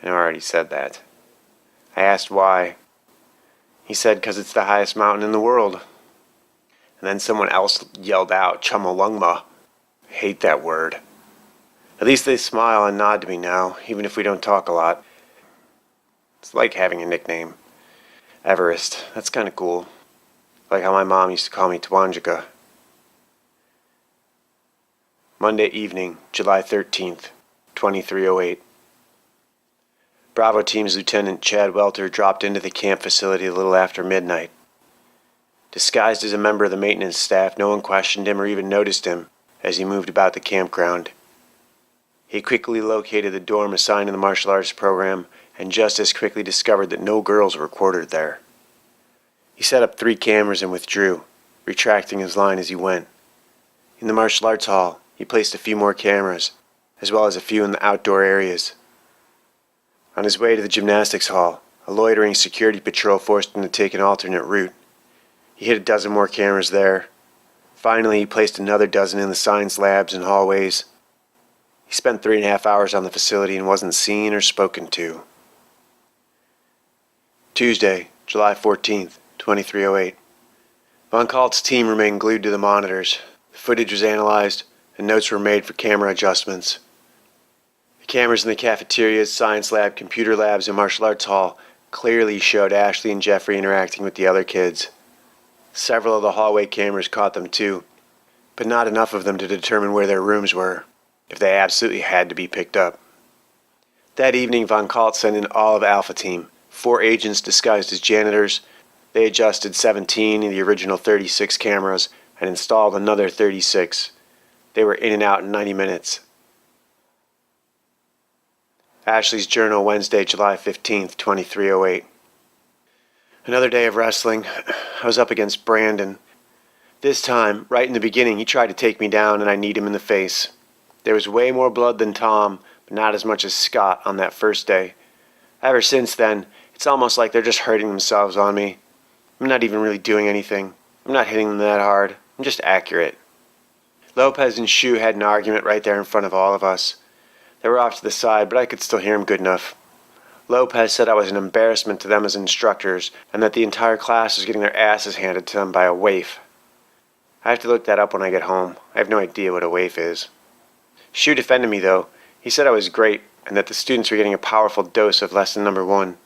I know I already said that. I asked why. He said, "'Cause it's the highest mountain in the world." And then someone else yelled out, "Chumolungma." I hate that word. At least they smile and nod to me now, even if we don't talk a lot. It's like having a nickname. Everest, that's kind of cool. Like how my mom used to call me Twanjika. Monday evening, July 13th, 2308. Bravo Team's Lieutenant Chad Welter dropped into the camp facility a little after midnight. Disguised as a member of the maintenance staff, no one questioned him or even noticed him as he moved about the campground. He quickly located the dorm assigned to the martial arts program and just as quickly discovered that no girls were quartered there. He set up 3 cameras and withdrew, retracting his line as he went. In the martial arts hall, he placed a few more cameras, as well as a few in the outdoor areas. On his way to the gymnastics hall, a loitering security patrol forced him to take an alternate route. He hit a dozen more cameras there, Finally, he placed another dozen in the science labs and hallways. He spent 3.5 hours on the facility and wasn't seen or spoken to. Tuesday, July 14th, 2308. Von Kalt's team remained glued to the monitors. The footage was analyzed, and notes were made for camera adjustments. The cameras in the cafeterias, science lab, computer labs, and martial arts hall clearly showed Ashley and Jeffrey interacting with the other kids. Several of the hallway cameras caught them too, but not enough of them to determine where their rooms were, if they absolutely had to be picked up. That evening, Von Kalt sent in all of Alpha Team, 4 agents disguised as janitors. They adjusted 17 of the original 36 cameras and installed another 36. They were in and out in 90 minutes. Ashley's journal, Wednesday, July 15th, 2308. Another day of wrestling. I was up against Brandon. This time, right in the beginning, he tried to take me down and I kneed him in the face. There was way more blood than Tom, but not as much as Scott on that first day. Ever since then, it's almost like they're just hurting themselves on me. I'm not even really doing anything. I'm not hitting them that hard. I'm just accurate. Lopez and Shu had an argument right there in front of all of us. They were off to the side, but I could still hear him good enough. Lopez said I was an embarrassment to them as instructors, and that the entire class was getting their asses handed to them by a waif. I have to look that up when I get home. I have no idea what a waif is. Shu defended me, though. He said I was great, and that the students were getting a powerful dose of lesson number 1.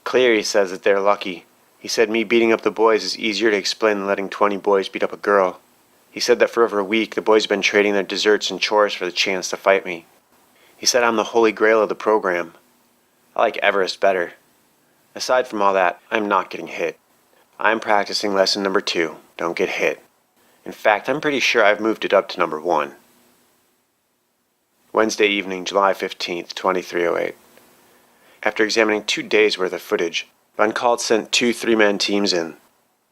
Cleary says that they're lucky. He said me beating up the boys is easier to explain than letting 20 boys beat up a girl. He said that for over a week, the boys have been trading their desserts and chores for the chance to fight me. He said I'm the holy grail of the program. I like Everest better. Aside from all that, I'm not getting hit. I'm practicing lesson number 2, don't get hit. In fact, I'm pretty sure I've moved it up to number 1. Wednesday evening, July 15th, 2308. After examining 2 days' worth of footage, Von Kalt sent 2 3-man teams in.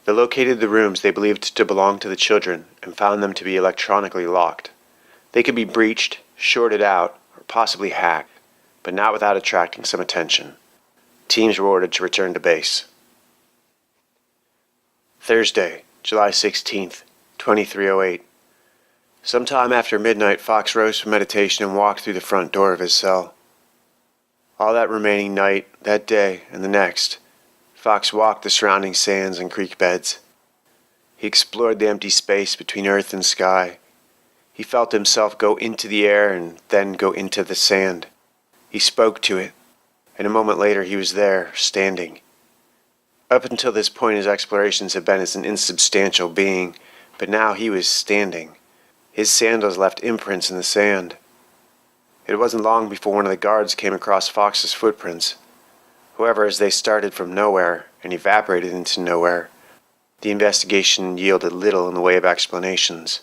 They located the rooms they believed to belong to the children and found them to be electronically locked. They could be breached, shorted out, or possibly hacked, but not without attracting some attention. Teams were ordered to return to base. Thursday, July 16th, 2308. Sometime after midnight, Fox rose from meditation and walked through the front door of his cell. All that remaining night, that day, and the next, Fox walked the surrounding sands and creek beds. He explored the empty space between earth and sky. He felt himself go into the air and then go into the sand. He spoke to it, and a moment later he was there, standing. Up until this point his explorations had been as an insubstantial being, but now he was standing. His sandals left imprints in the sand. It wasn't long before one of the guards came across Fox's footprints. However, as they started from nowhere and evaporated into nowhere, the investigation yielded little in the way of explanations.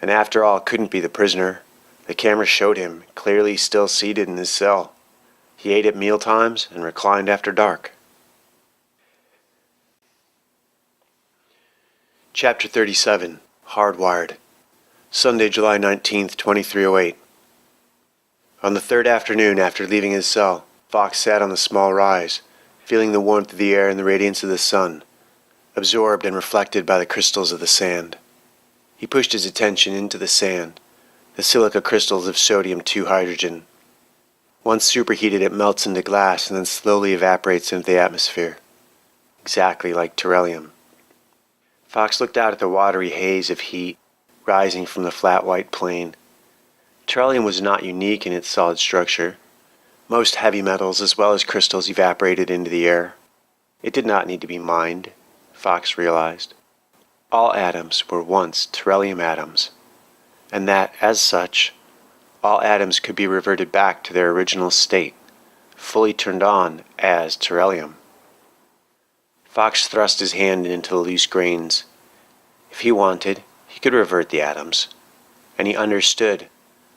And after all, it couldn't be the prisoner. The camera showed him, clearly still seated in his cell. He ate at mealtimes and reclined after dark. Chapter 37, Hardwired. Sunday, July 19th, 2308. On the 3rd afternoon after leaving his cell, Fox sat on the small rise, feeling the warmth of the air and the radiance of the sun, absorbed and reflected by the crystals of the sand. He pushed his attention into the sand, the silica crystals of sodium 2-hydrogen. Once superheated, it melts into glass and then slowly evaporates into the atmosphere, exactly like beryllium. Fox looked out at the watery haze of heat rising from the flat white plain. Beryllium was not unique in its solid structure. Most heavy metals as well as crystals evaporated into the air. It did not need to be mined, Fox realized. All atoms were once beryllium atoms, and that, as such, all atoms could be reverted back to their original state, fully turned on as beryllium. Fox thrust his hand into the loose grains. If he wanted, he could revert the atoms, and he understood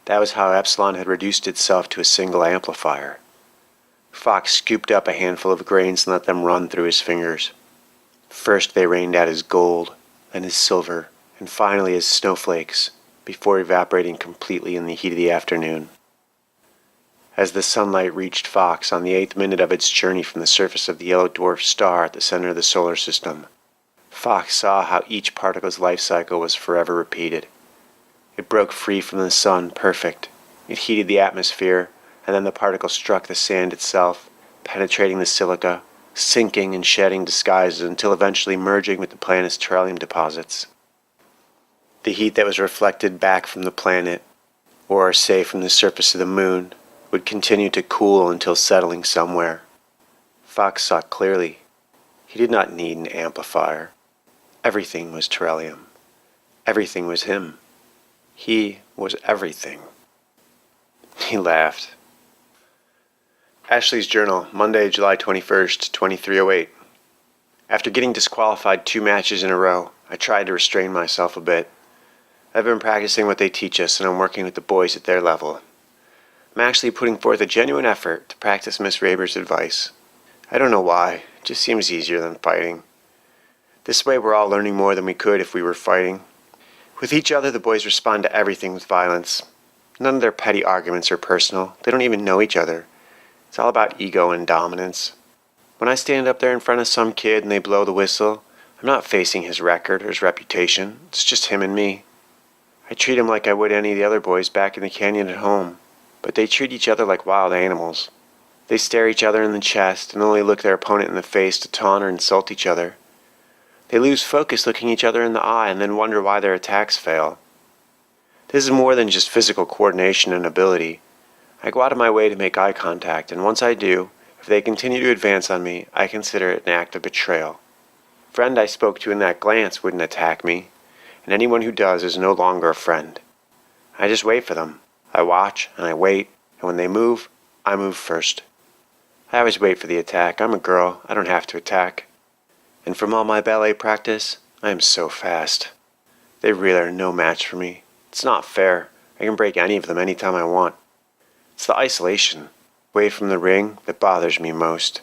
that was how Epsilon had reduced itself to a single amplifier. Fox scooped up a handful of grains and let them run through his fingers. First they rained out as gold, then as silver, and finally as snowflakes, before evaporating completely in the heat of the afternoon. As the sunlight reached Fox on the 8th minute of its journey from the surface of the yellow dwarf star at the center of the solar system, Fox saw how each particle's life cycle was forever repeated. It broke free from the sun, perfect. It heated the atmosphere, and then the particle struck the sand itself, penetrating the silica, sinking and shedding disguises until eventually merging with the planet's terrarium deposits. The heat that was reflected back from the planet, or say from the surface of the moon, would continue to cool until settling somewhere. Fox saw clearly. He did not need an amplifier. Everything was terrarium. Everything was him. He was everything. He laughed. Ashley's Journal, Monday, July 21st, 2308. After getting disqualified 2 matches in a row, I tried to restrain myself a bit. I've been practicing what they teach us, and I'm working with the boys at their level. I'm actually putting forth a genuine effort to practice Miss Raber's advice. I don't know why, it just seems easier than fighting. This way we're all learning more than we could if we were fighting. With each other, the boys respond to everything with violence. None of their petty arguments are personal. They don't even know each other. It's all about ego and dominance. When I stand up there in front of some kid and they blow the whistle, I'm not facing his record or his reputation. It's just him and me. I treat him like I would any of the other boys back in the canyon at home, but they treat each other like wild animals. They stare each other in the chest and only look their opponent in the face to taunt or insult each other. They lose focus looking each other in the eye and then wonder why their attacks fail. This is more than just physical coordination and ability. I go out of my way to make eye contact, and once I do, if they continue to advance on me, I consider it an act of betrayal. The friend I spoke to in that glance wouldn't attack me, and anyone who does is no longer a friend. I just wait for them. I watch, and I wait, and when they move, I move first. I always wait for the attack. I'm a girl. I don't have to attack. And from all my ballet practice, I am so fast. They really are no match for me. It's not fair. I can break any of them anytime I want. It's the isolation, away from the ring, that bothers me most.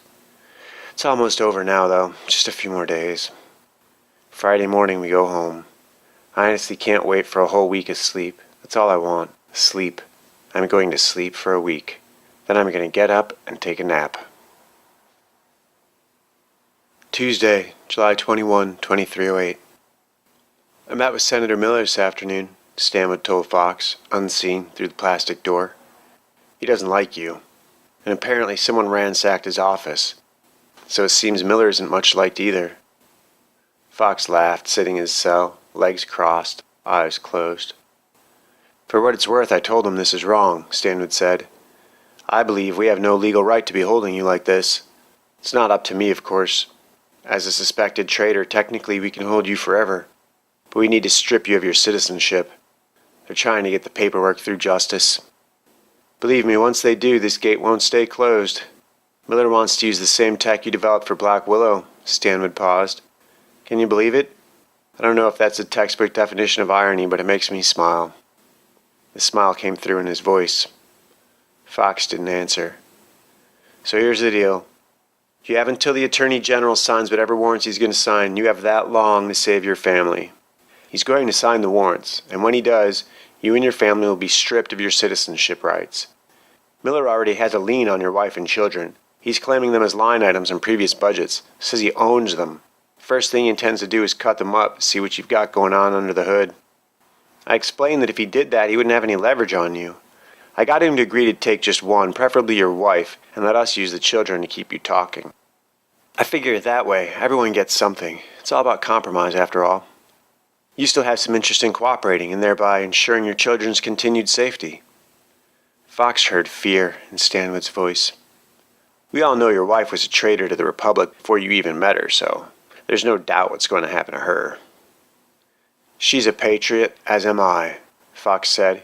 It's almost over now, though. Just a few more days. Friday morning we go home. I honestly can't wait for a whole week of sleep. That's all I want. Sleep. I'm going to sleep for a week. Then I'm going to get up and take a nap. Tuesday, July 21, 2308. I met with Senator Miller this afternoon, Stanwood told Fox, unseen through the plastic door. He doesn't like you, and apparently someone ransacked his office, so it seems Miller isn't much liked either. Fox laughed, sitting in his cell, legs crossed, eyes closed. For what it's worth, I told him this is wrong, Stanwood said. I believe we have no legal right to be holding you like this. It's not up to me, of course. As a suspected traitor, technically we can hold you forever, but we need to strip you of your citizenship. They're trying to get the paperwork through justice. Believe me, once they do, this gate won't stay closed. Miller wants to use the same tech you developed for Black Willow. Stanwood paused. Can you believe it? I don't know if that's a textbook definition of irony, but it makes me smile. The smile came through in his voice. Fox didn't answer. So here's the deal. You have until the Attorney General signs whatever warrants he's going to sign. You have that long to save your family. He's going to sign the warrants, and when he does, you and your family will be stripped of your citizenship rights. Miller already has a lien on your wife and children. He's claiming them as line items in previous budgets, says he owns them. First thing he intends to do is cut them up, see what you've got going on under the hood. I explained that if he did that, he wouldn't have any leverage on you. I got him to agree to take just one, preferably your wife, and let us use the children to keep you talking. I figure that way, everyone gets something. It's all about compromise, after all. You still have some interest in cooperating and thereby ensuring your children's continued safety. Fox heard fear in Stanwood's voice. We all know your wife was a traitor to the Republic before you even met her, so there's no doubt what's going to happen to her. She's a patriot, as am I, Fox said,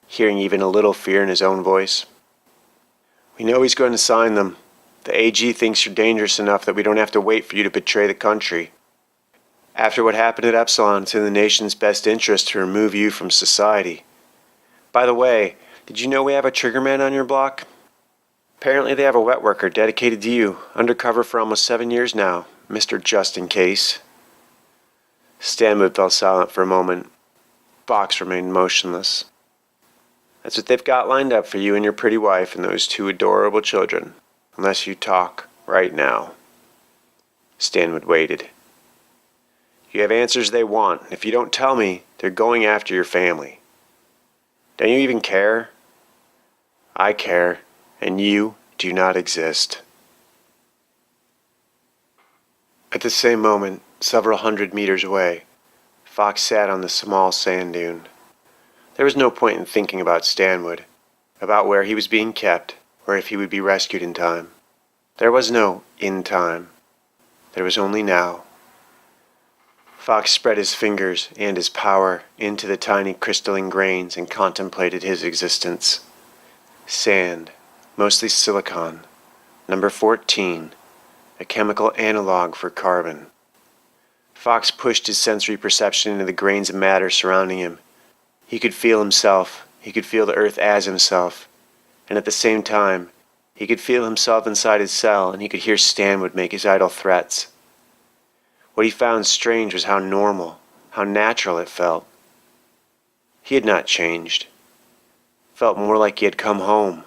hearing even a little fear in his own voice. We know he's going to sign them. The AG thinks you're dangerous enough that we don't have to wait for you to betray the country. After what happened at Epsilon, it's in the nation's best interest to remove you from society. By the way, did you know we have a triggerman on your block? Apparently they have a wet worker dedicated to you, undercover for almost 7 years now, Mr. Just in Case. Stanwood fell silent for a moment. Fox remained motionless. That's what they've got lined up for you and your pretty wife and those 2 adorable children, unless you talk right now. Stanwood waited. You have answers they want. If you don't tell me, they're going after your family. Don't you even care? I care, and you do not exist. At the same moment, several hundred meters away, Fox sat on the small sand dune. There was no point in thinking about Stanwood, about where he was being kept, or if he would be rescued in time. There was no in time. There was only now. Fox spread his fingers and his power into the tiny crystalline grains and contemplated his existence. Sand, mostly silicon, number 14, a chemical analog for carbon. Fox pushed his sensory perception into the grains of matter surrounding him. He could feel himself, he could feel the earth as himself, and at the same time, he could feel himself inside his cell, and he could hear Stanwood make his idle threats. What he found strange was how normal, how natural it felt. He had not changed. It felt more like he had come home,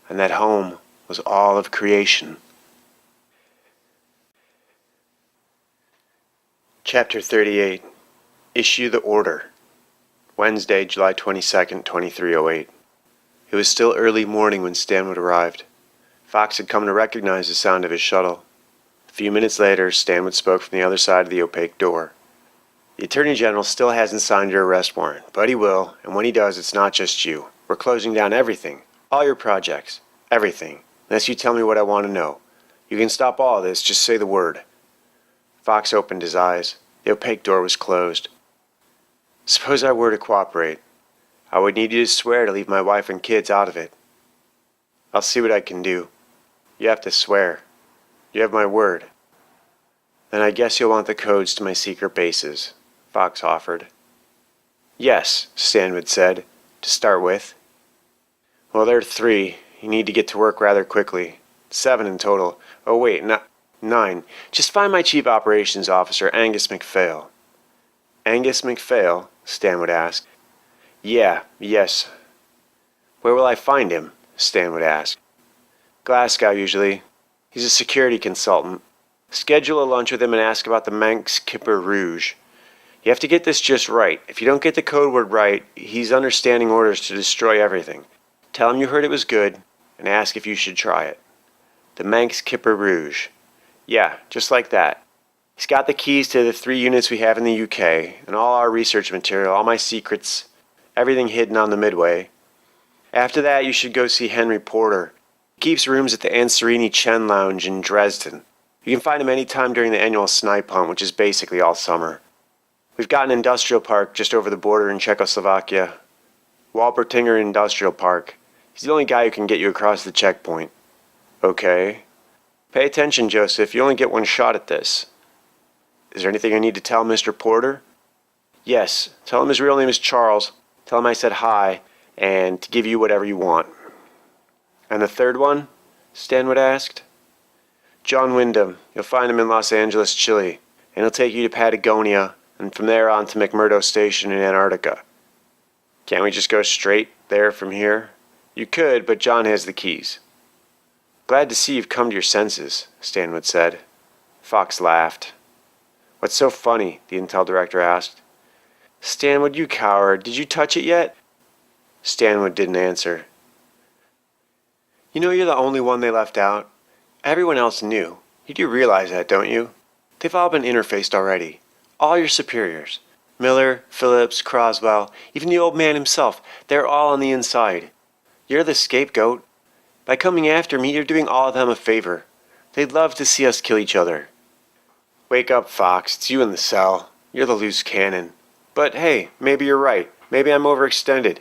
and that home was all of creation. Chapter 38. Issue the Order. Wednesday, July 22nd, 2308. It was still early morning when Stanwood arrived. Fox had come to recognize the sound of his shuttle. A few minutes later, Stanwood spoke from the other side of the opaque door. The Attorney General still hasn't signed your arrest warrant, but he will, and when he does, it's not just you. We're closing down everything. All your projects. Everything. Unless you tell me what I want to know. You can stop all of this, just say the word. Fox opened his eyes. The opaque door was closed. Suppose I were to cooperate. I would need you to swear to leave my wife and kids out of it. I'll see what I can do. You have to swear. You have my word. Then I guess you'll want the codes to my secret bases, Fox offered. Yes, Stanwood said, to start with. Well, there are 3. You need to get to work rather quickly. 7 in total. Oh wait, 9. Just find my Chief Operations Officer, Angus MacPhail. Angus MacPhail? Stanwood asked. Yes. Where will I find him? Stanwood asked. Glasgow, usually. He's a security consultant. Schedule a lunch with him and ask about the Manx Kipper Rouge. You have to get this just right. If you don't get the code word right, he's understanding orders to destroy everything. Tell him you heard it was good, and ask if you should try it. The Manx Kipper Rouge. Yeah, just like that. He's got the keys to the 3 units we have in the UK, and all our research material, all my secrets, everything hidden on the Midway. After that, you should go see Henry Porter. He keeps rooms at the Anserini Chen Lounge in Dresden. You can find him any time during the annual snipe hunt, which is basically all summer. We've got an industrial park just over the border in Czechoslovakia. Walpertinger Industrial Park. He's the only guy who can get you across the checkpoint. Okay. Pay attention, Joseph. You only get one shot at this. Is there anything I need to tell Mr. Porter? Yes. Tell him his real name is Charles. Tell him I said hi, and to give you whatever you want. And the third one? Stanwood asked. John Wyndham. You'll find him in Los Angeles, Chile, and he'll take you to Patagonia, and from there on to McMurdo Station in Antarctica. Can't we just go straight there from here? You could, but John has the keys. Glad to see you've come to your senses, Stanwood said. Fox laughed. What's so funny? The Intel director asked. Stanwood, you coward. Did you touch it yet? Stanwood didn't answer. You know you're the only one they left out. Everyone else knew. You do realize that, don't you? They've all been interfaced already. All your superiors. Miller, Phillips, Croswell, even the old man himself. They're all on the inside. You're the scapegoat. By coming after me, you're doing all of them a favor. They'd love to see us kill each other. Wake up, Fox. It's you in the cell. You're the loose cannon. But hey, maybe you're right. Maybe I'm overextended.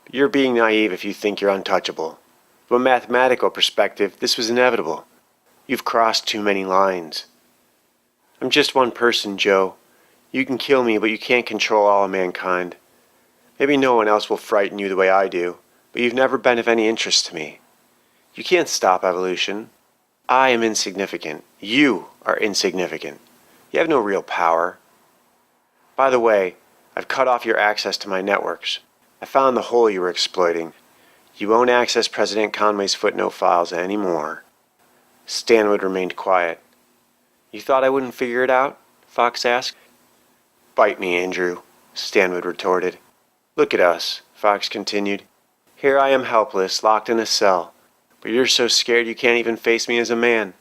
But you're being naive if you think you're untouchable. From a mathematical perspective, this was inevitable. You've crossed too many lines. I'm just one person, Joe. You can kill me, but you can't control all of mankind. Maybe no one else will frighten you the way I do, but you've never been of any interest to me. You can't stop evolution. I am insignificant. You are insignificant. You have no real power. By the way, I've cut off your access to my networks. I found the hole you were exploiting. You won't access President Conway's footnote files anymore. Stanwood remained quiet. You thought I wouldn't figure it out? Fox asked. Bite me, Andrew, Stanwood retorted. Look at us, Fox continued. Here I am helpless, locked in a cell, but you're so scared you can't even face me as a man.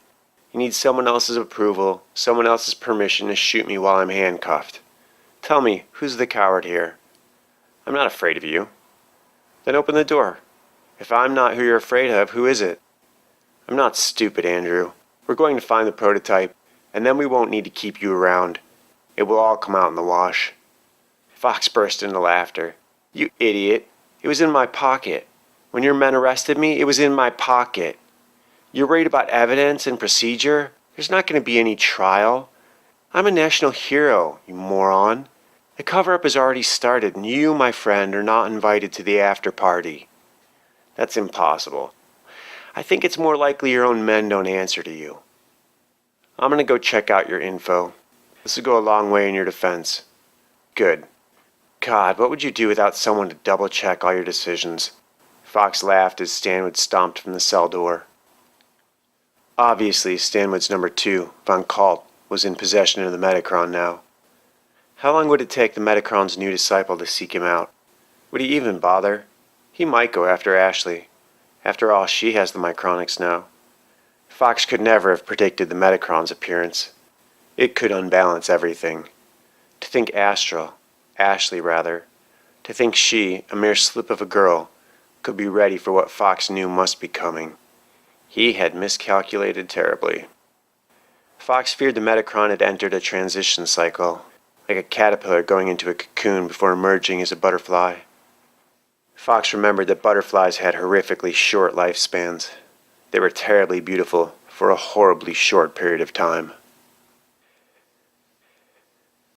You need someone else's approval, someone else's permission to shoot me while I'm handcuffed. Tell me, who's the coward here? I'm not afraid of you. Then open the door. If I'm not who you're afraid of, who is it? I'm not stupid, Andrew. We're going to find the prototype, and then we won't need to keep you around. It will all come out in the wash. Fox burst into laughter. You idiot. It was in my pocket. When your men arrested me, it was in my pocket. You're worried about evidence and procedure? There's not going to be any trial. I'm a national hero, you moron. The cover-up has already started, and you, my friend, are not invited to the after-party. That's impossible. I think it's more likely your own men don't answer to you. I'm going to go check out your info. This will go a long way in your defense. Good. God, what would you do without someone to double-check all your decisions? Fox laughed as Stanwood stomped from the cell door. Obviously, Stanwood's number 2, Von Kalt, was in possession of the Metacron now. How long would it take the Metacron's new disciple to seek him out? Would he even bother? He might go after Ashley. After all, she has the Micronics now. Fox could never have predicted the Metacron's appearance. It could unbalance everything. To think Ashley, to think she, a mere slip of a girl, could be ready for what Fox knew must be coming. He had miscalculated terribly. Fox feared the Metacron had entered a transition cycle, like a caterpillar going into a cocoon before emerging as a butterfly. Fox remembered that butterflies had horrifically short lifespans. They were terribly beautiful for a horribly short period of time.